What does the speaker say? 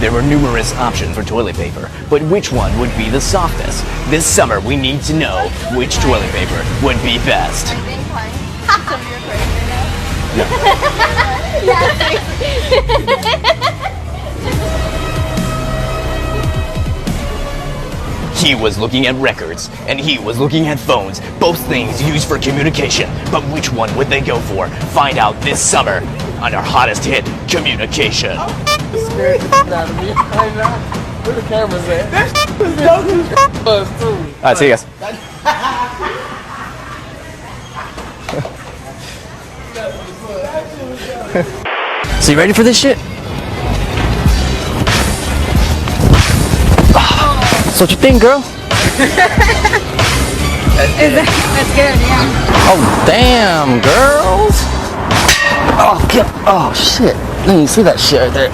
There were numerous options for toilet paper, but which one would be the softest? This summer we need to know which toilet paper would be best. He was looking at records, and he was looking at phones, both things used for communication. But which one would they go for? Find out this summer on our hottest hit, Communication. Scared the shit out of me. I know. Where the cameras at? That was too. Alright, see you guys. So you ready for this shit? So what you think, girl? That's good, yeah. Oh, damn, girls. Oh, shit. You see that shit right there.